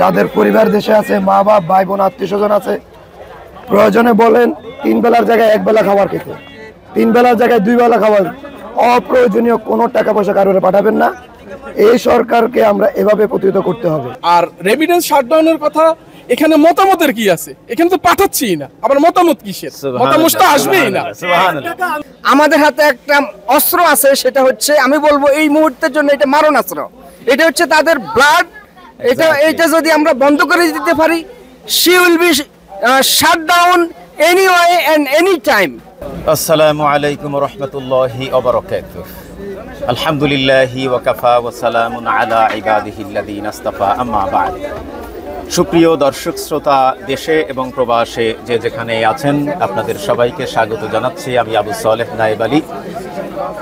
যাদের পরিবার দেশে আছে, মা বাপ ভাই বোন আত্মীয় স্বজন আছে, প্রয়োজনে বলেন 3 বেলার জায়গায় 1 বেলা খাবার খেতে, 3 বেলার জায়গায় 2 বেলা খাবার। অপ্রয়োজনীয় কোনো টাকা পয়সা কারোরে পাঠাবেন না। এই সরকারকে আমরা এভাবে প্রতিহত করতে হবে। আর রেমিটেন্স শাটডাউনের কথা এখানে মতামতের কি আছে? এখানে তো পাঠাচ্ছি না, আবার মতামত কিসের? মতামত তো আসবেই না। আমাদের হাতে একটা অস্ত্র আছে, সেটা হচ্ছে আমি বলবো এই মুহূর্তের জন্য এটা মারণ অস্ত্র। এটা হচ্ছে তাদের ব্লাড। এটা যদি আমরা বন্ধ করে দিতে পারি, she will be shut down anyway and any time. আসসালামু আলাইকুম ওয়া রাহমাতুল্লাহি ওয়া বারাকাতুহু। আলহামদুলিল্লাহি ওয়া কাফা ওয়া সালামুন আলা ইবাদিহিল্লাযিনা ইসতাফা, আম্মা বা'দ। সুপ্রিয় দর্শক শ্রোতা, দেশে এবং প্রবাসে যে যেখানে আছেন, আপনাদের সবাইকে স্বাগত জানাচ্ছি। আমি আবু সালেহ নায়েব Ali,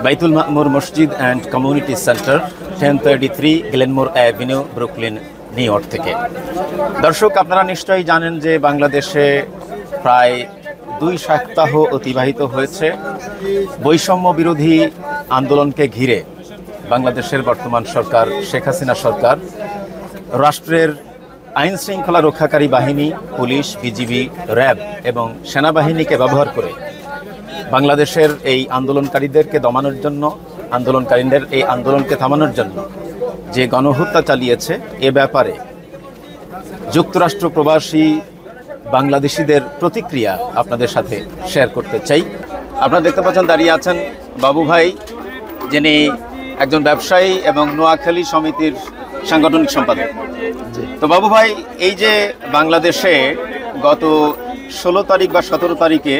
Baitul Mamur Masjid and community centre, 1033 Glenmore Avenue, Brooklyn, New York থেকে। দর্শক, আপনারা নিশ্চয়ই জানেন যে বাংলাদেশে প্রায় 2 সপ্তাহ অতিবাহিত হয়েছে বৈষম্য বিরোধী আন্দোলনকে ঘিরে। বাংলাদেশের বর্তমান সরকার, শেখ হাসিনা সরকার, রাষ্ট্রের আইন শৃঙ্খলা রক্ষাকারী বাহিনী, পুলিশ, বিজিবি, র্যাব এবং সেনাবাহিনীকে ব্যবহার করে বাংলাদেশের এই আন্দোলনকারীদেরকে দমানোর জন্য, আন্দোলনকারীদের এই আন্দোলনকে থামানোর জন্য যে গণহত্যা চালিয়েছে, এ ব্যাপারে যুক্তরাষ্ট্র প্রবাসী বাংলাদেশিদের প্রতিক্রিয়া আপনাদের সাথে শেয়ার করতে চাই। আপনারা দেখতে পাচ্ছেন দাঁড়িয়ে আছেন বাবু ভাই, যিনি একজন ব্যবসায়ী এবং নোয়াখালী সমিতির সাংগঠনিক সম্পাদক। তো বাবু ভাই, এই যে বাংলাদেশে গত 16 তারিখ বা 17 তারিখে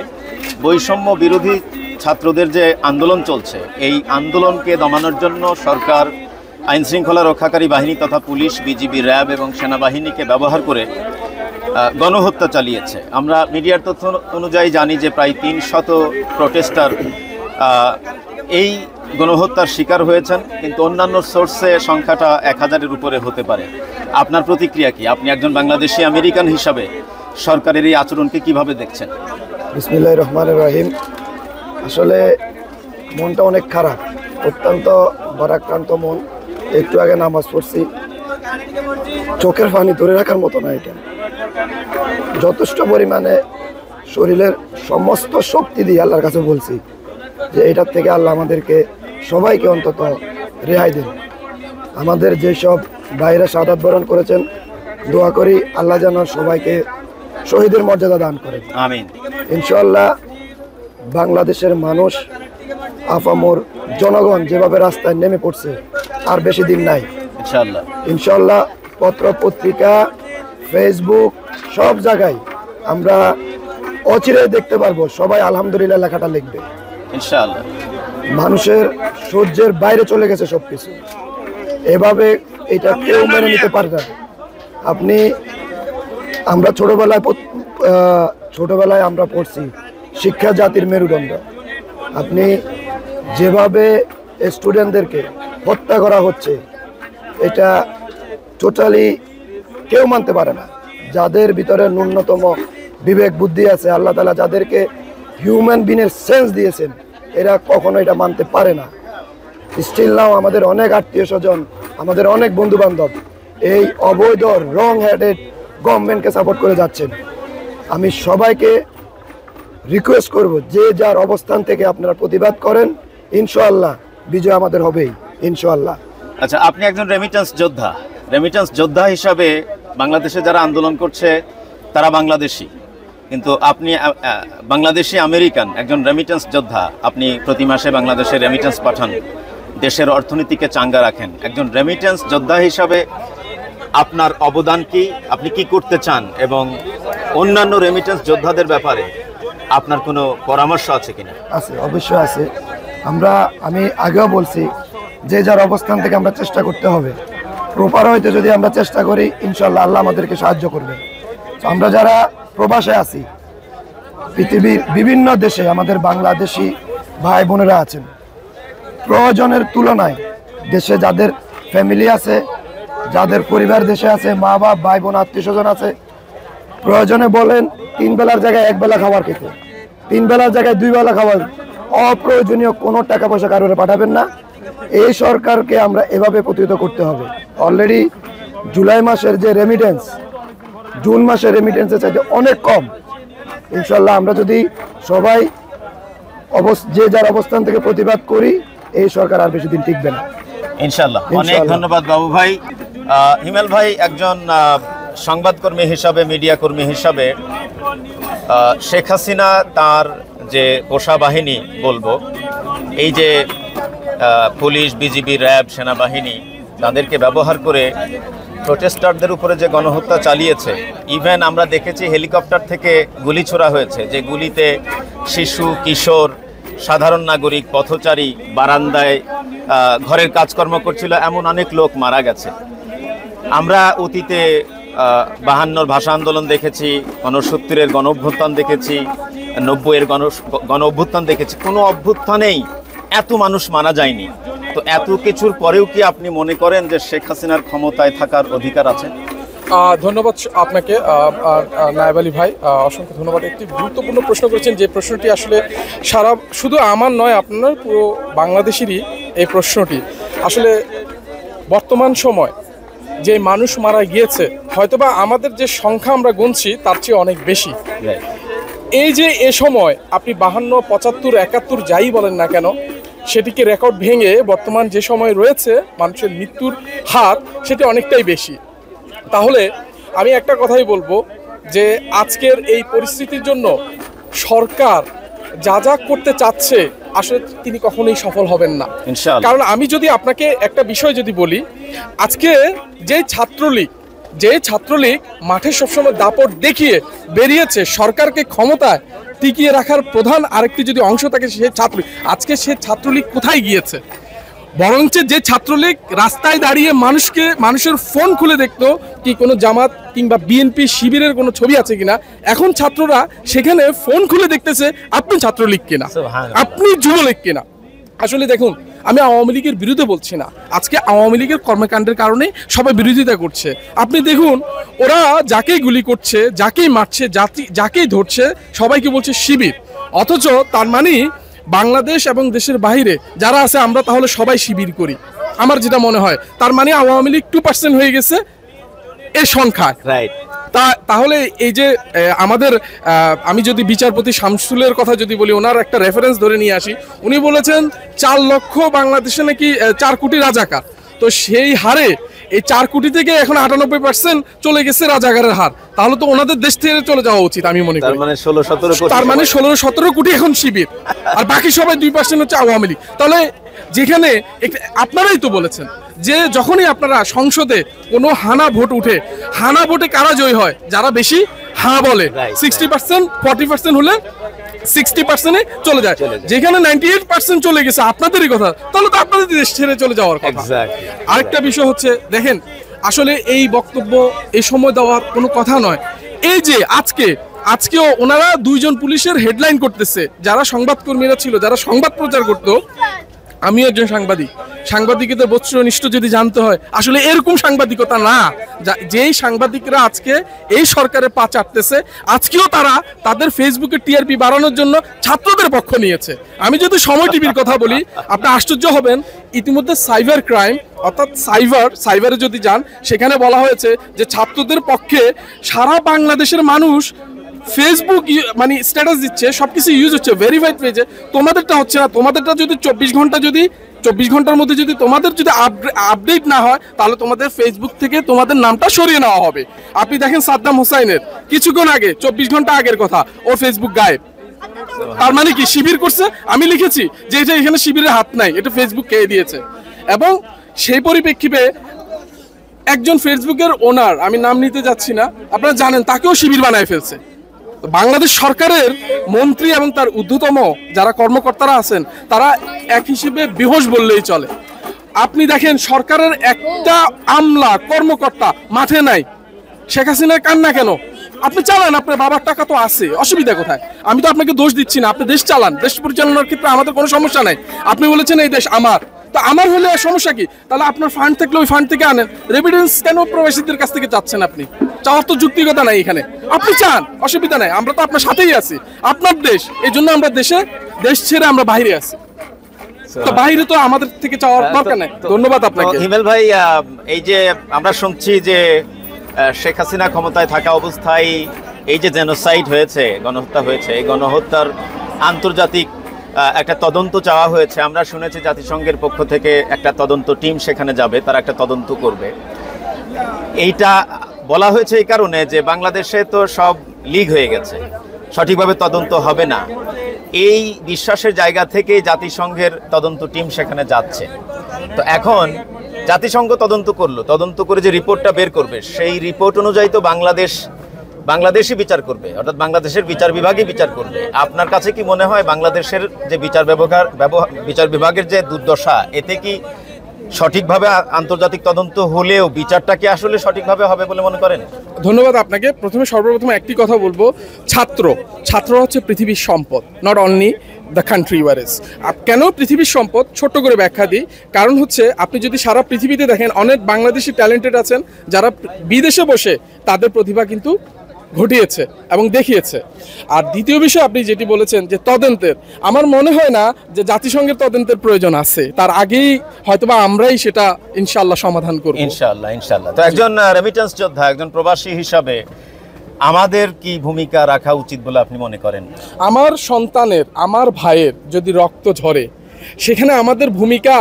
বৈষম্য বিরোধী ছাত্রদের যে আন্দোলন চলছে, এই আন্দোলনকে দমানোর জন্য সরকার আইন শৃঙ্খলা রক্ষাকারী বাহিনী তথা পুলিশ, বিজিবি, র্যাব এবং সেনাবাহিনীকে ব্যবহার করে গণহত্যা চালিয়েছে। আমরা মিডিয়ার তথ্য অনুযায়ী জানি যে প্রায় 300 প্রোটেস্টার এই গণহত্যার শিকার হয়েছেন, কিন্তু অন্যান্য সোর্সে সংখ্যাটা 1000-এর উপরে হতে পারে। আপনার প্রতিক্রিয়া কি? আপনি একজন বাংলাদেশি আমেরিকান হিসাবে সরকারের এই আচরণকে কিভাবে দেখছেন? বিসমিল্লাহির রহমানির রহিম। আসলে মনটা অনেক খারাপ, অত্যন্ত ভারাক্রান্ত মন। একটু আগে নামাজ পড়ছি, চোখের পানি ধরে রাখার মতো না। এটা যথেষ্ট পরিমাণে শরীরের সমস্ত শক্তি দিয়ে আল্লাহর কাছে বলছি যে এটার থেকে আল্লাহ আমাদেরকে সবাইকে অন্তত রেহাই দেন। আমাদের যেসব ভাইরা শাহাদাত বরণ করেছেন, দোয়া করি আল্লাহ যেন সবাইকে শহীদের মর্যাদা দান করেন, আমিন। ইনশাআল্লাহ। বাংলাদেশের মানুষ, আপামর জনগণ যেভাবে রাস্তায় নেমে পড়ছে, আর বেশি দিন নাই ইনশাআল্লাহ। ইনশাআল্লাহ পত্র পত্রিকা, ফেসবুক, সব জায়গায় আমরা অচিরে দেখতে পারবো সবাই আলহামদুলিল্লাহ লেখাটা লিখবে ইনশাআল্লাহ। মানুষের সহ্যের বাইরে চলে গেছে সবকিছু। এভাবে এটা কেউ মেনে নিতে পারে না। আমরা ছোটবেলায় আমরা পড়ছি শিক্ষা জাতির মেরুদণ্ড। আপনি যেভাবে স্টুডেন্টদেরকে হত্যা করা হচ্ছে, এটা টোটালি কেউ মানতে পারে না। যাদের ভিতরে ন্যূনতম বিবেক বুদ্ধি আছে, আল্লাহ তাআলা যাদেরকে হিউম্যান বিনের সেন্স দিয়েছেন, এরা কখনো এটা মানতে পারে না। স্টিল নাও আমাদের অনেক আত্মীয় স্বজন, আমাদের অনেক বন্ধু বান্ধব এই অবৈধ রং হেডেড গভর্নমেন্টকে সাপোর্ট করে যাচ্ছেন। আমি সবাইকে রিকোয়েস্ট করব, যে যার অবস্থান থেকে আপনারা প্রতিবাদ করেন, ইনশাআল্লাহ বিজয় আমাদের হবেই, ইনশাআল্লাহ। আচ্ছা, আপনি একজন রেমিটেন্স যোদ্ধা হিসাবে বাংলাদেশে যারা আন্দোলন করছে তারা বাংলাদেশি, কিন্তু আপনি বাংলাদেশি আমেরিকান, একজন রেমিটেন্স যোদ্ধা। আপনি প্রতি মাসে বাংলাদেশে রেমিটেন্স পাঠান, দেশের অর্থনীতিকে চাঙ্গা রাখেন। একজন রেমিটেন্স যোদ্ধা হিসাবে আপনার অবদান কি? আপনি কি করতে চান? এবং অন্যান্য রেমিটেন্স যোদ্ধাদের ব্যাপারে আপনার কোনো পরামর্শ আছে কিনা? আছে, অবশ্যই আছে। আমি আগেও বলছি, যে যার অবস্থান থেকে আমরা চেষ্টা করতে হবে। প্রপার হইতে যদি আমরা চেষ্টা করি, ইনশাআল্লাহ আল্লাহ আমাদেরকে সাহায্য করবে। আমরা যারা প্রবাসে আছি, পৃথিবীর বিভিন্ন দেশে আমাদের বাংলাদেশি ভাই বোনেরা আছেন। প্রয়োজনের তুলনায় দেশে যাদের ফ্যামিলি আছে, যাদের পরিবার দেশে আছে, মা বাপ ভাই বোন আত্মীয় স্বজন আছে, প্রয়োজনে বলেন 3 বেলার জায়গায় 1 বেলা খাবার খেতে, 3 বেলার জায়গায় 2 বেলা খাবার। অপ্রয়োজনীয় কোনো টাকা পয়সা কারোরে পাঠাবেন না। এই সরকারকে আমরা এভাবে প্রতিহত করতে হবে। অলরেডি জুলাই মাসের যে রেমিটেন্স জুন মাসের রেমিটেন্সের চাইতে অনেক কম। ইনশাল্লাহ আমরা যদি সবাই যে যার অবস্থান থেকে প্রতিবাদ করি, এই সরকার আর বেশি দিন টিকবে না ইনশাআল্লাহ। অনেক ইনশাআল্লাহ। ধন্যবাদ বাবু ভাই। হিমেল ভাই একজন সংবাদকর্মী হিসাবে, মিডিয়া কর্মী হিসাবে শেখ হাসিনা তার যে পোষা বাহিনী বলবো, এই যে পুলিশ, বিজিবি, র্যাব, সেনাবাহিনী, তাদেরকে ব্যবহার করে প্রোটেস্টারদের উপরে যে গণহত্যা চালিয়েছে, ইভেন আমরা দেখেছি হেলিকপ্টার থেকে গুলি ছোড়া হয়েছে, যে গুলিতে শিশু, কিশোর, সাধারণ নাগরিক, পথচারী, বারান্দায় ঘরের কাজকর্ম করছিল, এমন অনেক লোক মারা গেছে। আমরা অতীতে 52-র ভাষা আন্দোলন দেখেছি, 69-এর গণ অভ্যুত্থান দেখেছি, 90-এর গণ অভ্যুত্থান দেখেছি। কোনো অভ্যুত্থানেই এত মানুষ মারা যায়নি। তো এত কিছুর পরেও কি আপনি মনে করেন যে শেখ হাসিনার ক্ষমতায় থাকার অধিকার আছে? ধন্যবাদ আপনাকে নায়েব আলী ভাই, অসংখ্য ধন্যবাদ। একটি গুরুত্বপূর্ণ প্রশ্ন করেছেন, যে প্রশ্নটি আসলে শুধু আমার নয়, আপনার পুরো বাংলাদেশেরই এই প্রশ্নটি। আসলে বর্তমান সময় যে মানুষ মারা গিয়েছে, হয়তোবা আমাদের যে সংখ্যা আমরা গুনছি তার চেয়ে অনেক বেশি। এই যে এ সময় আপনি 52, 75, 71 যাই বলেন না কেন, সেটিকে রেকর্ড ভেঙে বর্তমান যে সময় রয়েছে মানুষের মৃত্যুর হার, সেটি অনেকটাই বেশি। তাহলে আমি একটা কথাই বলবো যে আজকের এই পরিস্থিতির জন্য সরকার যা যা করতে চাচ্ছে, আসলে তিনি কখনোই সফল হবেন না। ইনশাআল্লাহ। কারণ আমি যদি আপনাকে একটা বিষয় যদি বলি, আজকে যে ছাত্রলীগ মাঠে সবসময় দাপট দেখিয়ে বেরিয়েছে সরকারকে ক্ষমতায় টিকিয়ে রাখার প্রধান আরেকটি যদি অংশ থাকে, সে ছাত্রলীগ। আজকে সে ছাত্রলীগ কোথায় গিয়েছে? বরঞ্চ যে ছাত্রলীগ রাস্তায় দাঁড়িয়ে মানুষের ফোন খুলে দেখতো কি কোনো জামাত কিংবা বিএনপি শিবিরের কোনো ছবি আছে কিনা, এখন ছাত্ররা সেখানে ফোন খুলে দেখতেছে আপনি ছাত্রলীগ কিনা, আপনি যুবলীগ কিনা। আসলে দেখুন, আমি আওয়ামী লীগের বিরুদ্ধে বলছি না, আজকে আওয়ামী লীগের কর্মকাণ্ডের কারণে সবাই বিরোধিতা করছে। আপনি দেখুন, ওরা যাকেই গুলি করছে, যাকেই মারছে, যাকেই ধরছে, সবাইকে বলছে শিবির। অথচ তার মানে বাংলাদেশ এবং দেশের বাইরে যারা আছে, আমরা তাহলে সবাই শিবির করি। আমার যেটা মনে হয়, তার মানে আওয়ামী লীগ 2% হয়ে গেছে এর সংখ্যা। রাইট। তাহলে এই যে আমাদের আমি যদি বিচারপতি শামসুলের কথা যদি বলি, ওনার একটা রেফারেন্স ধরে নিয়ে আসি, উনি বলেছেন 4 লক্ষ বাংলাদেশে নাকি 4 কোটি রাজাকার। তো সেই হারে এই 4 কোটি থেকে এখন 98% চলে গেছে রাজাকারের হার। তাহলে তো ওনাদের দেশ থেকে চলে যাওয়া উচিত আমি মনে করি। তার মানে 16-17 কোটি এখন শিবির, আর বাকি সবাই 2% হচ্ছে আওয়ামী লীগ। তাহলে যেখানে আপনারাই তো বলেছেন যে যখনই আপনারা সংসদে কোনো হানা ভোট উঠে, হানা ভোটে কারা জয় হয়? যারা বেশি হ্যাঁ বলে। 60%, 40% হলে 60% চলে যায়। যেখানে 98% চলে গেছে আপনাদেরই কথা, তাহলে তো আপনাদের দেশ ছেড়ে চলে যাওয়ার কথা। আরেকটা বিষয় হচ্ছে, দেখেন আসলে এই বক্তব্য এই সময় দেওয়ার কোনো কথা নয়। এই যে আজকেও ওনারা 2 জন পুলিশের হেডলাইন করতেছে, যারা সংবাদকর্মীরা ছিল, যারা সংবাদ প্রচার করতো। আমি একজন সাংবাদিকদের বস্তুনিষ্ঠ যদি জানতে হয়, আসলে এরকম সাংবাদিকতা না। যেই সাংবাদিকরা আজকে এই সরকারের পা চাটতেছে, আজকেও তারা তাদের ফেসবুকে টিআরপি বাড়ানোর জন্য ছাত্রদের পক্ষ নিয়েছে। আমি যদি সময় টিভির কথা বলি, আপনি আশ্চর্য হবেন, ইতিমধ্যে সাইবার ক্রাইম অর্থাৎ সাইবারে যদি যান, সেখানে বলা হয়েছে যে ছাত্রদের পক্ষে সারা বাংলাদেশের মানুষ ফেসবুক মানে স্ট্যাটাস দিচ্ছে, সবকিছু ইউজ হচ্ছে ভেরিফাইড পেজে, তোমাদেরটা হচ্ছে না। তোমাদেরটা যদি 24 ঘন্টার মধ্যে যদি তোমাদের যদি আপডেট না হয়, তাহলে তোমাদের ফেসবুক থেকে তোমাদের নামটা সরিয়ে নেওয়া হবে। আপনি দেখেন সাদ্দাম হোসাইনের কিছুক্ষণ আগে, 24 ঘন্টা আগের কথা, ওর ফেসবুক গায়েব। তার মানে কি শিবির করছে? আমি লিখেছি যে এটা এখানে শিবিরের হাত নাই, এটা ফেসবুক কে দিয়েছে। এবং সেই পরিপ্রেক্ষিতে একজন ফেসবুকের ওনার, আমি নাম নিতে যাচ্ছি না, আপনারা জানেন, তাকেও শিবির বানায় ফেলছে। বাংলাদেশ সরকারের মন্ত্রী এবং তার ঊর্ধ্বতম যারা কর্মকর্তারা আছেন, তারা এক হিসেবে বেহোশ বললেই চলে। আপনি দেখেন, সরকারের একটা আমলা কর্মকর্তা মাঠে নাই। শেখ হাসিনার কান্না কেন? আপনি চালান, আপনার বাবার টাকা তো আছে, অসুবিধা কোথায়? আমি তো আপনাকে দোষ দিচ্ছি না, আপনি দেশ চালান, দেশ পরিচালনার ক্ষেত্রে আমাদের কোনো সমস্যা নাই। আপনি বলেছেন এই দেশ আমার, তো আমার হলে সমস্যা কি? তাহলে আপনার ফান্ড থাকলে ওই ফান্ড থেকে আনেন। রেভিডেন্স কেন প্রবাসীদের কাছ থেকে চাচ্ছেন? আপনি চাওয়ার তো যুক্তিকতা নাই এখানে। আপনি চান, অসুবিধা নাই, আমরা তো আপনার সাথেই আছি, আপনার দেশ, এই জন্য আমরা দেশ ছেড়ে আমরা বাইরে আছি। তো বাইরে তো আমাদের থেকে চাওয়ার দরকার নাই। ধন্যবাদ আপনাকে। তো হিমেল ভাই, এই যে আমরা শুনছি যে শেখ হাসিনা ক্ষমতায় থাকা অবস্থায় এই যে জেনোসাইড হয়েছে, গণহত্যা হয়েছে, এই গণহত্যার আন্তর্জাতিক একটা তদন্ত চাওয়া হয়েছে। আমরা শুনেছি জাতিসংঘের পক্ষ থেকে একটা তদন্ত টিম সেখানে যাবে, তারা একটা তদন্ত করবে। এইটা বলা হয়েছে এই কারণে যে বাংলাদেশে তো সব লিগ হয়ে গেছে, সঠিকভাবে তদন্ত হবে না, এই বিশ্বাসের জায়গা থেকেই জাতিসংঘের তদন্ত টিম সেখানে যাচ্ছে। তো এখন জাতিসংঘ তদন্ত করলো, তদন্ত করে যে রিপোর্টটা বের করবে সেই রিপোর্ট অনুযায়ী তো বাংলাদেশই বিচার করবে, অর্থাৎ বাংলাদেশের বিচার বিভাগই বিচার করবে। আপনার কাছে কি মনে হয় বাংলাদেশের যে বিচার বিভাগের যে দুর্দশা, এতে কি সঠিকভাবে আন্তর্জাতিক তদন্ত হলেও বিচারটা কি আসলে সঠিকভাবে হবে বলে মনে করেন? ধন্যবাদ আপনাকে। সর্বপ্রথম একটি কথা বলবো, ছাত্র হচ্ছে পৃথিবীর সম্পদ, নট অনলি দ্য কান্ট্রি ওয়ারেস। কেন পৃথিবীর সম্পদ ছোট্ট করে ব্যাখ্যা দিই। কারণ হচ্ছে আপনি যদি সারা পৃথিবীতে দেখেন, অনেক বাংলাদেশি ট্যালেন্টেড আছেন যারা বিদেশে বসে তাদের প্রতিভা কিন্তু ঘটিয়েছে এবং দেখিয়েছে। আর দ্বিতীয় বিষয় আপনি যেটি বলেছেন যে তদন্তের, আমার মনে হয় না যে জাতিসংঘের তদন্তের প্রয়োজন আছে, তার আগেই হয়তোবা আমরাই সেটা ইনশাআল্লাহ সমাধান করব। ইনশাআল্লাহ। তো একজন রেমিটেন্স যোদ্ধা, একজন প্রবাসী হিসাবে আমাদের কি ভূমিকা রাখা উচিত বলে আপনি মনে করেন? আমার সন্তানের, আমার ভাইয়ের যদি রক্ত ঝরে, সেখানে আমাদের ভূমিকা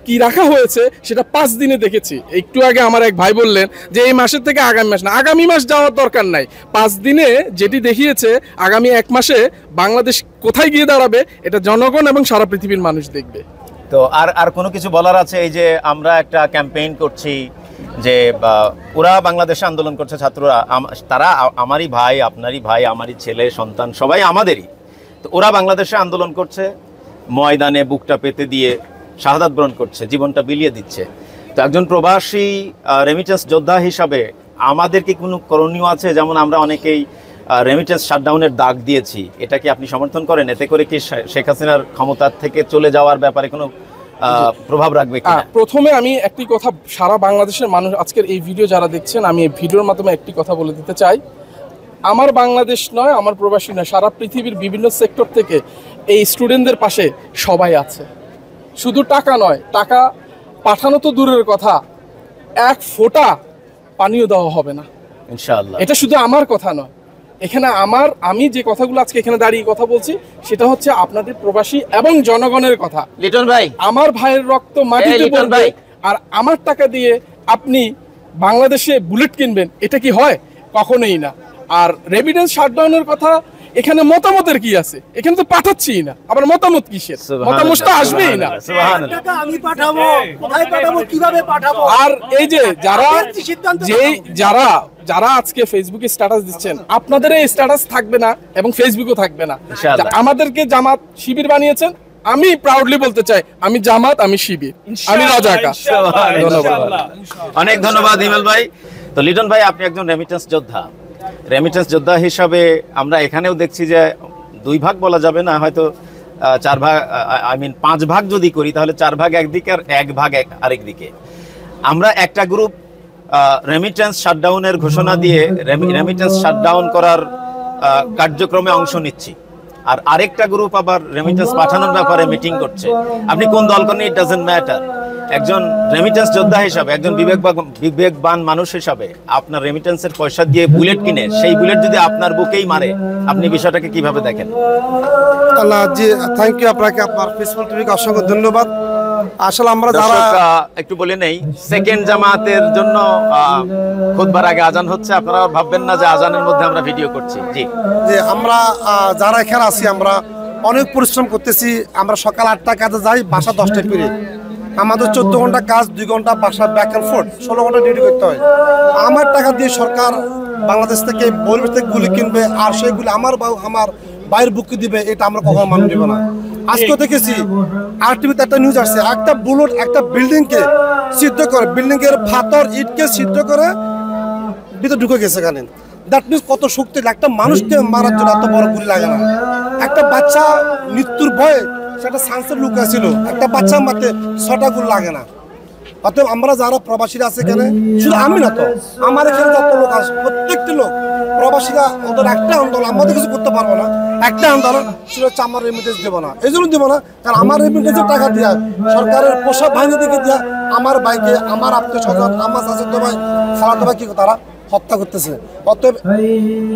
কি রাখা হয়েছে সেটা 5 দিনে দেখেছি। একটু আগে আমার এক ভাই বললেন যে এই মাসের থেকে আগামী মাস না, আগামী মাস যাওয়ার দরকার নাই, 5 দিনে যেটি দেখিয়েছে আগামী 1 মাসে বাংলাদেশ কোথায় গিয়ে দাঁড়াবে এটা জনগণ এবং সারা পৃথিবীর মানুষ দেখবে। তো আর কোনো কিছু বলার আছে? এই যে আমরা একটা ক্যাম্পেইন করছি যে ওরা বাংলাদেশে আন্দোলন করছে ছাত্ররা, তারা আমারই ভাই, আপনারই ভাই, আমারই ছেলে সন্তান, সবাই আমাদেরই। তো ওরা বাংলাদেশে আন্দোলন করছে, ময়দানে বুকটা পেতে দিয়ে শাহাদাত বরণ করছে, জীবনটা বিলিয়ে দিচ্ছে। তো একজন প্রবাসী রেমিটেন্স যোদ্ধা হিসাবে আমাদের কি কোনো করণীয় আছে? যেমন আমরা অনেকেই রেমিটেন্স শাটডাউনের ডাক দিয়েছি, এটা কি আপনি সমর্থন করেন? এতে করে কি শেখ হাসিনার ক্ষমতার থেকে চলে যাওয়ার ব্যাপারে কোনো প্রভাব রাখবে কিনা? প্রথমে আমি একটি কথা সারা বাংলাদেশের মানুষ, আজকের এই ভিডিও যারা দেখছেন, আমি এই ভিডিওর মাধ্যমে একটি কথা বলে দিতে চাই। আমার বাংলাদেশ নয়, আমার প্রবাসী নয়, সারা পৃথিবীর বিভিন্ন সেক্টর থেকে এই স্টুডেন্টদের পাশে সবাই আছে। শুধু টাকা নয়, টাকা পাঠানো তো দূরের কথা, 1 ফোঁটা পানিও দেওয়া হবে না ইনশাআল্লাহ। এটা শুধু আমার কথা নয়, এখানে আমি যে কথাগুলো আজকে এখানে দাঁড়িয়ে কথা বলছি সেটা হচ্ছে আপনাদের প্রবাসী এবং জনগণের কথা। লিটন ভাই, আমার ভাইয়ের রক্ত মাটিতে পড়বে আর আমার টাকা দিয়ে আপনি বাংলাদেশে বুলেট কিনবেন, এটা কি হয়? কখনোই না। আর রেমিটেন্স শাটডাউনের কথা, এখানে মতামতের কি আছে? এখানে তো পাঠাচ্ছিই না, আবার মতামত কিসের? মতামত তো আসবেই না। আমি পাঠাবো, কোথায় পাঠাবো, কিভাবে পাঠাবো? আর এই যে যারা আজকে ফেসবুকে স্ট্যাটাস দিচ্ছেন, আপনাদের এই স্ট্যাটাস থাকবে না এবং ফেসবুকও থাকবে না। আমাদেরকে জামাত শিবির বানিয়েছেন, আমি প্রাউডলি বলতে চাই আমি জামাত, আমি শিবির, আমি রাজাকার। অনেক ধন্যবাদ হিমেল ভাই। তো লিটন ভাই, আপনি একজন রেমিটেন্স যোদ্ধা হিসাবে আমরা এখানেও দেখছি যে 2 ভাগ বলা যাবে না, হয়তো 4 ভাগ, 5 ভাগ যদি করি তাহলে 4 ভাগ একদিকে আর 1 ভাগ আরেক দিকে। আমরা একটা গ্রুপ রেমিটেন্স শাটডাউনের ঘোষণা দিয়ে রেমিটেন্স শাটডাউন করার কার্যক্রমে অংশ নিচ্ছি, আর আরেকটা গ্রুপ আবার রেমিটেন্স পাঠানোর ব্যাপারে মিটিং করছে। আপনি কোন দল করেন, ইট ডাজন্ট ম্যাটার। একজন রেমিটেন্স যোদ্ধা হিসাবে, একজন বিবেকবান মানুষ হিসাবে, আপনার রেমিটেন্সের পয়সা দিয়ে বুলেট কিনে সেই বুলেট যদি আপনার বুকেই মারে, আপনি বিষয়টাকে কিভাবে দেখেন? আল্লাহ জি, থ্যাংক ইউ আপনাকে, আপনার পিসফুল টিভিকে অসংখ্য ধন্যবাদ। আসলে আমরা যারা একটু বলে নেই, সেকেন্ড জামাতের জন্য খুতবার আগে আজান হচ্ছে, আপনারা ভাববেন না যে আজানের মধ্যে আমরা ভিডিও করছি। জি, যে আমরা যারা এখানে আছি, আমরা অনেক পরিশ্রম করতেছি। আমরা সকাল 8টায় কাজে যাই, বাসা 10টায় ফিরি। আমাদের 14 ঘন্টা কাজ, 2 ঘন্টা বাসা ব্যাক অ্যান্ড ফোর্থ, 16 ঘন্টা ডিউটি করতে হয়। আমার টাকা দিয়ে সরকার বাংলাদেশ থেকে বহির্বিশ্ব থেকে গুলি কিনবে, আর সেইগুলি আমার বাইরের বুকে দিবে, এটা আমরা কখনো মানব দিব না। আজকে দেখেছি আর টিভিতে একটা নিউজ আসছে, একটা বুলেট একটা বিল্ডিংকে ছিদ্র করে, বিল্ডিং এর ফাতর ইটকে ছিদ্র করে ভিতরে ঢুকে গেছে। এখানে দ্যাট মিনস কত শক্তি, একটা মানুষকে মারার জন্য এত বড় গুলি লাগে না। একটা বাচ্চা মৃত্যুর ভয়ে সেটা সায়েন্সের লুকা ছিল, একটা বাচ্চা মারতে 6টা গুলি লাগে না। অতএব আমরা যারা প্রবাসীরা আছে এখানে, শুধু আমি না, তো আমার এখানে যত লোক আছে প্রত্যেকটি লোক প্রবাসীরা, ওদের একটা আন্দোলন, আমাদের কিছু করতে পারবো না, একটা আন্দোলন সেটা হচ্ছে আমার রেমিটেন্স দেবো না। এই জন্য দেবো না, কারণ আমার রেমিটেন্সের টাকা দিয়া সরকারের পোশাক বাহিনী থেকে দিয়া আমার ভাইকে, আমার আত্মীয় স্বজন, আমার চাচাতো ভাই, খালাতো ভাই কি তারা হত্যা করতেছে। অতএব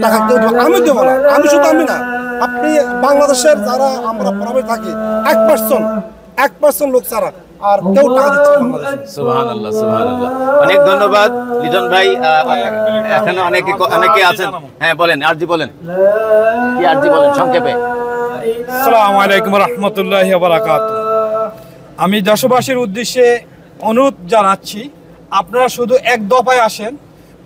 টাকা কেউ দেবো, আমি দেবো না। আমি শুধু আমি না, আপনি বাংলাদেশের যারা আমরা প্রবাসে থাকি 1% লোক ছাড়া আর কেউ টাকা দিচ্ছে না বাংলাদেশে। সুবহানাল্লাহ, সুবহানাল্লাহ। অনেক ধন্যবাদ লিটন ভাই। এখানে অনেকে আছেন। হ্যাঁ বলেন, আরজি বলেন, কি আরজি বলেন সংক্ষেপে। আসসালামু আলাইকুম রহমতুল্লাহি ওয়া বারাকাতুহু। আমি দেশবাসীর উদ্দেশ্যে অনুরোধ জানাচ্ছি, আপনারা শুধু এক দফায় আসেন।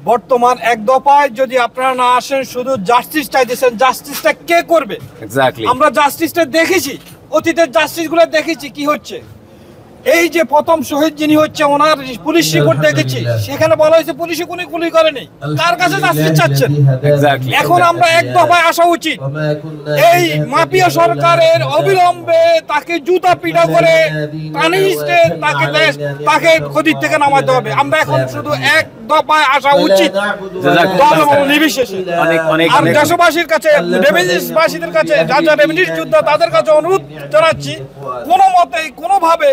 বর্তমান এক দফায় যদি আপনারা না আসেন, শুধু জাস্টিস চাইতেছেন, জাস্টিসটা কে করবে? এক্স্যাক্টলি, আমরা জাস্টিসটা দেখেছি, অতীতের জাস্টিসগুলো দেখেছি কি হচ্ছে। এই যে প্রথম শহীদ যিনি হচ্ছে, ওনার পুলিশ রিপোর্ট দেখেছি, সেখানে বলা হয়েছে পুলিশে কোনো গুলি করেনি। কার কাছে জাস্টিস চাচ্ছেন? এক্স্যাক্টলি। এখন আমরা এক দফায় আসা উচিত। এই মাফিয়া সরকারের অবিলম্বে তাকে জুতা পিটা করে তাকে খদির থেকে নামাতে হবে। আমরা এখন শুধু এক দফায় আসা উচিত, দল নির্বিশেষে। আর দেশবাসীর কাছে, রেমিটেন্সবাসীদের কাছে, যারা রেমিটেন্স যোদ্ধা তাদের কাছে অনুরোধ জানাচ্ছি, কোনো মতেই কোনোভাবে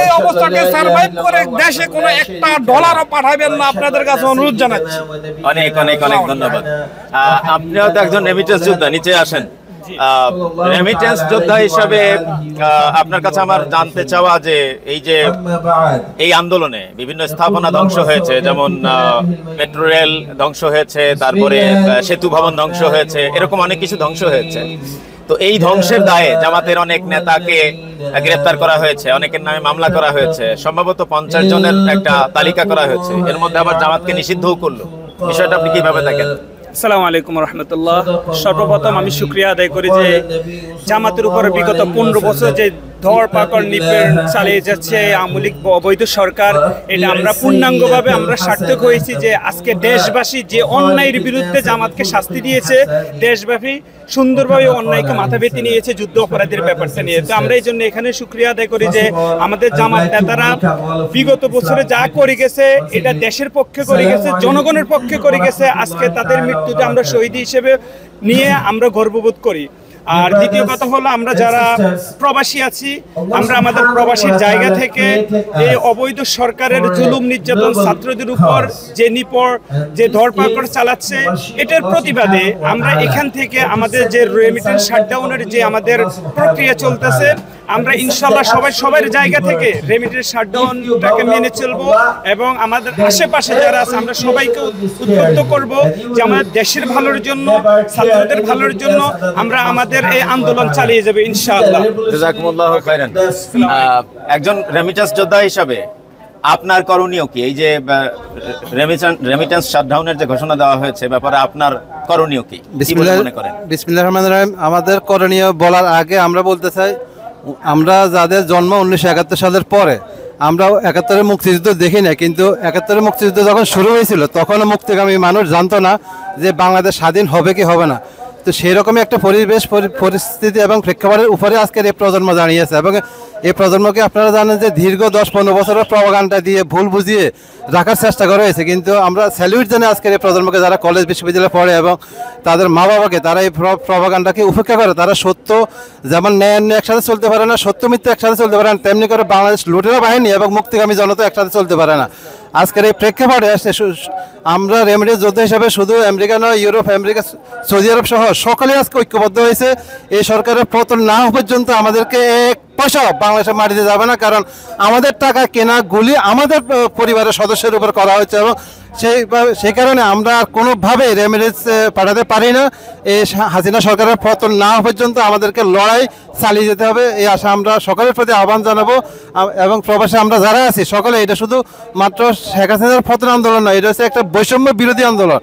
এই অবস্থাকে সার্ভাইভ করে দেশে কোনো একটা ডলারও পাঠাবেন না, আপনাদের কাছে অনুরোধ জানাচ্ছি। অনেক অনেক অনেক ধন্যবাদ। আপনিও তো একজন রেমিটেন্স যোদ্ধা, নিচে আসেন। রেমিটেন্স যোদ্ধা হিসাবে আপনার কাছে আমার জানতে চাওয়া যে এই আন্দোলনে বিভিন্ন স্থাপনা ধ্বংস হয়েছে, যেমন মেট্রো রেল ধ্বংস হয়েছে, তারপরে সেতু ভবন ধ্বংস হয়েছে, এরকম অনেক কিছু ধ্বংস হয়েছে। তো এই ধ্বংসের দায়ে জামাতের অনেক নেতাকে গ্রেফতার করা হয়েছে, অনেকের নামে মামলা করা হয়েছে, সম্ভবত 50 জনের একটা তালিকা করা হয়েছে। এর মধ্যে আবার জামাতকে নিষিদ্ধও করলো। বিষয়টা আপনি কিভাবে দেখেন? আসসালামু আলাইকুম রহমতুল্লাহ। সর্বপ্রথম আমি শুকরিয়া আদায় করি যে জামাতের উপর বিগত 15 বছর যে ধরপাকড় নিপীড়ন চালিয়ে যাচ্ছে আমলিক অবৈধ সরকার, এটা আমরা পূর্ণাঙ্গভাবে আমরা সার্থক হয়েছি যে আজকে দেশবাসী যে অন্যায়ের বিরুদ্ধে জামাতকে শাস্তি দিয়েছে, দেশব্যাপী সুন্দরভাবে অন্যায়কে মাথা পেতে নিয়েছে যুদ্ধ অপরাধের ব্যাপারটা নিয়ে। তো আমরা এই জন্য এখানে শুকরিয়া আদায় করি যে আমাদের জামাত নেতারা বিগত বছরে যা করে গেছে, এটা দেশের পক্ষে করে গেছে, জনগণের পক্ষে করে গেছে। আজকে তাদের মৃত্যুতে আমরা শহীদ হিসেবে নিয়ে আমরা গর্ববোধ করি। আর দ্বিতীয় কথা হলো, আমরা যারা প্রবাসী আছি, আমরা আমাদের প্রবাসীর জায়গা থেকে এই অবৈধ সরকারের জুলুম নির্যাতন ছাত্রদের উপর যে ধরপাকড় চালাচ্ছে, এটার প্রতিবাদে আমরা এখান থেকে আমাদের যে রেমিটেন্স শাটডাউনের যে আমাদের প্রক্রিয়া চলতেছে, আমরা ইনশাআল্লাহ সবার জায়গা থেকে রেমিটেন্স শাটডাউনটাকে মেনে চলবো এবং আমাদের আশেপাশে যারা আছে আমরা সবাইকে উদ্বুদ্ধ করব যে আমাদের দেশের ভালোর জন্য, ছাত্রদের ভালোর জন্য আমরা আমাদের এই আন্দোলন চালিয়ে যাবে ইনশাআল্লাহ। জাযাকুমুল্লাহু খাইরান। একজন রেমিটেন্স যোদ্ধা হিসাবে আপনার করণীয় কি? এই যে রেমিটেন্স শাটডাউনের যে ঘোষণা দেওয়া হয়েছে, ব্যাপারে আপনার করণীয় কি? বিসমিল্লাহির রহমানির রহিম। আমাদের করণীয় বলার আগে আমরা বলতে চাই, আমরা যাদের জন্ম 1971 সালের পরে, আমরা 71-এর মুক্তিযুদ্ধ দেখি না, কিন্তু 71-এর মুক্তিযুদ্ধ যখন শুরু হয়েছিল তখনও মুক্তিকামী মানুষ জানতো না যে বাংলাদেশ স্বাধীন হবে কি হবে না। তো সেই রকমই একটা পরিস্থিতি এবং প্রেক্ষাপটের উপরে আজকের এই প্রজন্ম দাঁড়িয়েছে। এবং এই প্রজন্মকে আপনারা জানেন যে দীর্ঘ 10-15 বছরের প্রপাগান্ডা দিয়ে ভুল বুঝিয়ে রাখার চেষ্টা করা হয়েছে। কিন্তু আমরা স্যালিউট জানি আজকের এই প্রজন্মকে, যারা কলেজ বিশ্ববিদ্যালয়ে পড়ে এবং তাদের মা বাবাকে, তারা এই প্রপাগান্ডাকে উপেক্ষা করে। তারা সত্য যেমন ন্যায় একসাথে চলতে পারে না, সত্য মিথ্যা একসাথে চলতে পারে না, তেমনি করে বাংলাদেশ লুটেরা বাহিনী এবং মুক্তিকামী জনতা একসাথে চলতে পারে না। আজকের এই প্রেক্ষাপটে আমরা রেমিটেন্স যোদ্ধা হিসাবে শুধু আমেরিকা নয়, ইউরোপ, আমেরিকা, সৌদি আরব সহ সকলেই আজকে ঐক্যবদ্ধ হয়েছে। এই সরকারের পতন না হওয়া পর্যন্ত আমাদেরকে এক পয়সা বাংলাদেশে মাটিতে যাবে না, কারণ আমাদের টাকা কেনা গুলি আমাদের পরিবারের সদস্যের উপর করা হচ্ছে এবং সেই কারণে আমরা কোনোভাবে রেমিটেন্স পাঠাতে পারি না। এই হাসিনা সরকারের পতন না হওয়া পর্যন্ত আমাদেরকে লড়াই চালিয়ে যেতে হবে, এই আশা আমরা সকলের প্রতি আহ্বান জানাবো। এবং প্রবাসে আমরা যারা আছি সকলে, এটা শুধু মাত্র শেখ হাসিনার পতন আন্দোলন নয়, এটা হচ্ছে একটা বৈষম্য বিরোধী আন্দোলন।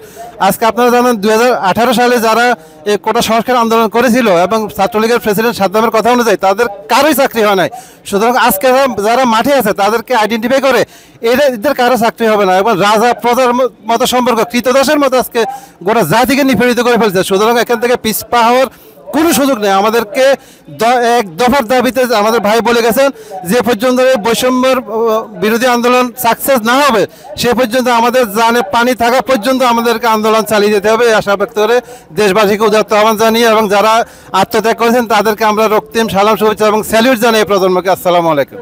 আজকে আপনারা জানেন 2018 সালে যারা এই কোটা সংস্কার আন্দোলন করেছিল এবং ছাত্রলীগের প্রেসিডেন্ট সাদ্দামের কথা অনুযায়ী তাদের কারোই চাকরি হয় নাই। সুতরাং আজকে যারা মাঠে আছে তাদেরকে আইডেন্টিফাই করে এদের কারো চাকরি হবে না। এবং রাজা প্রজার মতো সম্পর্ক, কৃতদাসের মতো আজকে গোটা জাতিকে নিপীড়িত করে ফেলছে। সুতরাং এখান থেকে পিছপা হওয়ার কোনো সুযোগ নেই। আমাদেরকে এক দফার দাবিতে আমাদের ভাই বলে গেছেন যে পর্যন্ত এই বৈষম্যের বিরোধী আন্দোলন সাকসেস না হবে সে পর্যন্ত আমাদের জানে পানি থাকা পর্যন্ত আমাদেরকে আন্দোলন চালিয়ে যেতে হবে। আশা ব্যক্ত করে দেশবাসীকে উদাত্ত আহ্বান জানিয়ে এবং যারা আত্মত্যাগ করেছেন তাদেরকে আমরা রক্তিম সালাম শুভেচ্ছা এবং স্যালিউট জানাই প্রজন্মকে। আসসালামু আলাইকুম।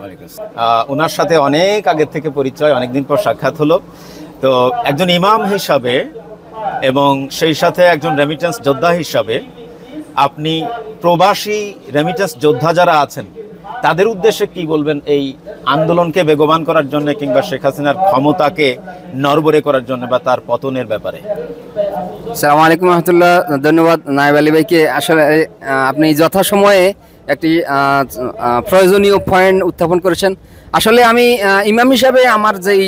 ওনার সাথে অনেক আগের থেকে পরিচয়, অনেকদিন পর সাক্ষাৎ হলো। তো একজন ইমাম হিসাবে এবং সেই সাথে একজন রেমিটেন্স যোদ্ধা হিসাবে আপনি প্রবাসী রেমিটেন্স যোদ্ধা যারা আছেন তাদের উদ্দেশ্যে কি বলবেন এই আন্দোলনকে বেগবান করার জন্য কিংবা শেখ হাসিনার ক্ষমতাকে নড়বড়ে করার জন্য বা তার পতনের ব্যাপারে? আসসালামু আলাইকুম রহমতুল্লাহ। ধন্যবাদ নায়েব আলী ভাইকে। আসলে আপনি যথাসময়ে একটি প্রয়োজনীয় পয়েন্ট উত্থাপন করেছেন। আসলে আমি ইমাম হিসাবে আমার যেই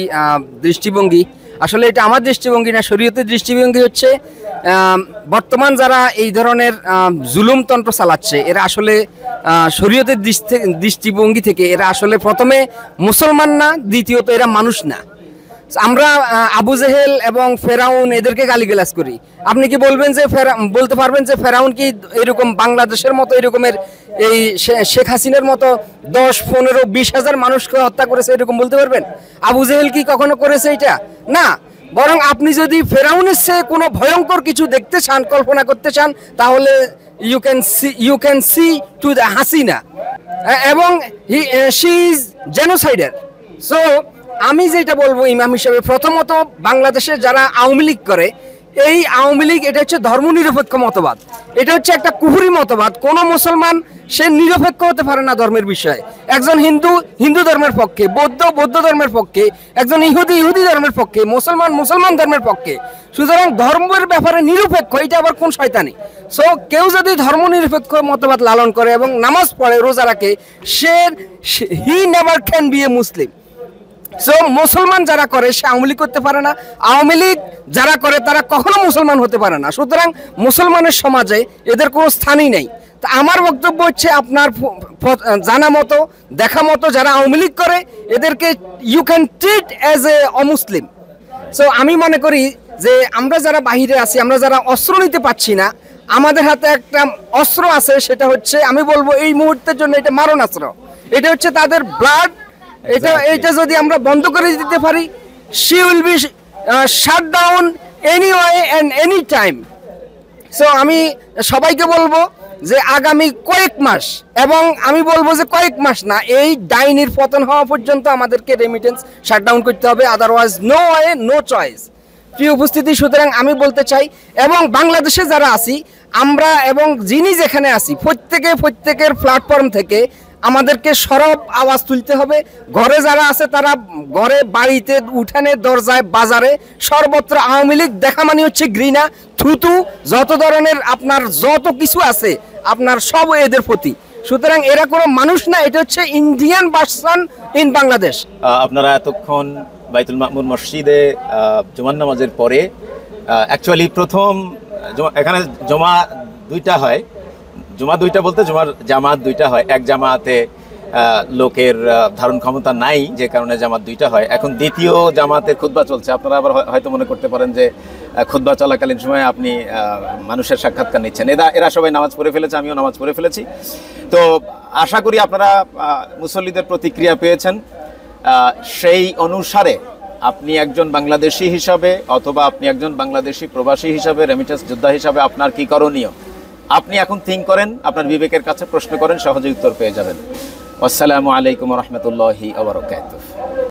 দৃষ্টিভঙ্গি, আসলে এটা আমার দৃষ্টিভঙ্গি না, শরীয়তের দৃষ্টিভঙ্গি হচ্ছে বর্তমান যারা এই ধরনের জুলুমতন্ত্র চালাচ্ছে এরা আসলে শরীয়তের দৃষ্টিভঙ্গি থেকে এরা আসলে প্রথমে মুসলমান না, দ্বিতীয়ত এরা মানুষ না। আমরা আবু জেহেল এবং ফেরাউন এদেরকে গালিগালাজ করি। আপনি কি বলবেন যে বলতে পারবেন যে ফেরাউন কি এরকম বাংলাদেশের মতো এরকমের এই শেখ হাসিনার মতো 10, 15, 20 হাজার মানুষকে হত্যা করেছে এরকম বলতে পারবেন? আবু জেহেল কি কখনো করেছে এটা? না। বরং আপনি যদি ফেরাউনের চেয়ে কোনো ভয়ঙ্কর কিছু দেখতে চান, কল্পনা করতে চান, তাহলে you can see to the Hasina এবং শি ইজ জেনোসাইডার। সো আমি যেটা বলবো ইমাম হিসেবে, প্রথমত বাংলাদেশে যারা আওয়ামী লীগ করে, এই আওয়ামী লীগ এটা হচ্ছে ধর্মনিরপেক্ষ মতবাদ, এটা হচ্ছে একটা কুফরি মতবাদ। কোনো মুসলমান সে নিরপেক্ষ হতে পারে না ধর্মের বিষয়ে। একজন হিন্দু ধর্মের পক্ষে, বৌদ্ধ ধর্মের পক্ষে, একজন ইহুদি ধর্মের পক্ষে, মুসলমান ধর্মের পক্ষে। সুতরাং ধর্মের ব্যাপারে নিরপেক্ষ, এটা আবার কোন শয়তানি? সো কেউ যদি ধর্মনিরপেক্ষ মতবাদ লালন করে এবং নামাজ পড়ে, রোজা রাখে, he never can B A Muslim. So মুসলমান যারা করে সে আওয়ামী লীগ করতে পারে না, আওয়ামী লীগ যারা করে তারা কখনো মুসলমান হতে পারে না। সুতরাং মুসলমানের সমাজে এদের কোনো স্থানই নেই। তা আমার বক্তব্য হচ্ছে, আপনার জানা মতো দেখা মতো যারা আওয়ামী লীগ করে এদেরকে you can treat as a অমুসলিম। সো আমি মনে করি যে আমরা যারা বাহিরে আছি, আমরা যারা অস্ত্র নিতে পারছি না, আমাদের হাতে একটা অস্ত্র আছে, সেটা হচ্ছে আমি বলবো এই মুহূর্তের জন্য এটা মারণ অস্ত্র। এটা হচ্ছে তাদের ব্লাড। এটা যদি আমরা বন্ধ করে দিতে পারি, she will be shut down anyway and any time. So আমি সবাইকে বলবো যে আগামী কয়েক মাস, এবং আমি বলবো যে কয়েক মাস না, এই ডাইনির পতন হওয়া পর্যন্ত আমাদেরকে রেমিটেন্স শাটডাউন করতে হবে, otherwise no way no choice. প্রিয় উপস্থিতি, সুতরাং আমি বলতে চাই, এবং বাংলাদেশে যারা আছি আমরা এবং যিনি যেখানে আছি, প্রত্যেকের প্ল্যাটফর্ম থেকে আমাদেরকে সরব আওয়াজ তুলতে হবে। ঘরে যারা আছে তারা ঘরে, বাড়িতে, উঠানে, দরজায়, বাজারে, সর্বত্র আওয়ামী লীগ দেখা মানে হচ্ছে ঘৃণা, থুতু, যত ধরনের আপনার যত কিছু আছে আপনার সব এদের প্রতি। সুতরাং এরা কোনো মানুষ না, এটা হচ্ছে ইন্ডিয়ান ভার্সন ইন বাংলাদেশ। আপনারা এতক্ষণ বাইতুল মামুর মসজিদে জুমার নামাজের পরে অ্যাকচুয়ালি প্রথম এখানে জমা দুইটা হয়, জমা দুইটা বলতে জুমার জামাত দুইটা হয়। এক জামাতে লোকের ধারণ ক্ষমতা নাই, যে কারণে জামাত দুইটা হয়। এখন দ্বিতীয় জামাতের খুতবা চলছে। আপনারা আবার হয়তো মনে করতে পারেন যে খুতবা চলাকালীন সময়ে আপনি মানুষের সাক্ষাৎকার নিচ্ছেন। এরা সবাই নামাজ পড়ে ফেলেছে, আমিও নামাজ পড়ে ফেলেছি। তো আশা করি আপনারা মুসল্লিদের প্রতিক্রিয়া পেয়েছেন। সেই অনুসারে আপনি একজন বাংলাদেশি হিসাবে অথবা আপনি একজন বাংলাদেশি প্রবাসী হিসাবে, রেমিটেন্স যোদ্ধা হিসাবে আপনার কি করণীয়, আপনি এখন থিঙ্ক করেন, আপনার বিবেকের কাছে প্রশ্ন করেন, সহজে উত্তর পেয়ে যাবেন। আসসালামু আলাইকুম ওয়া রাহমাতুল্লাহি ওয়া বারাকাতুহু।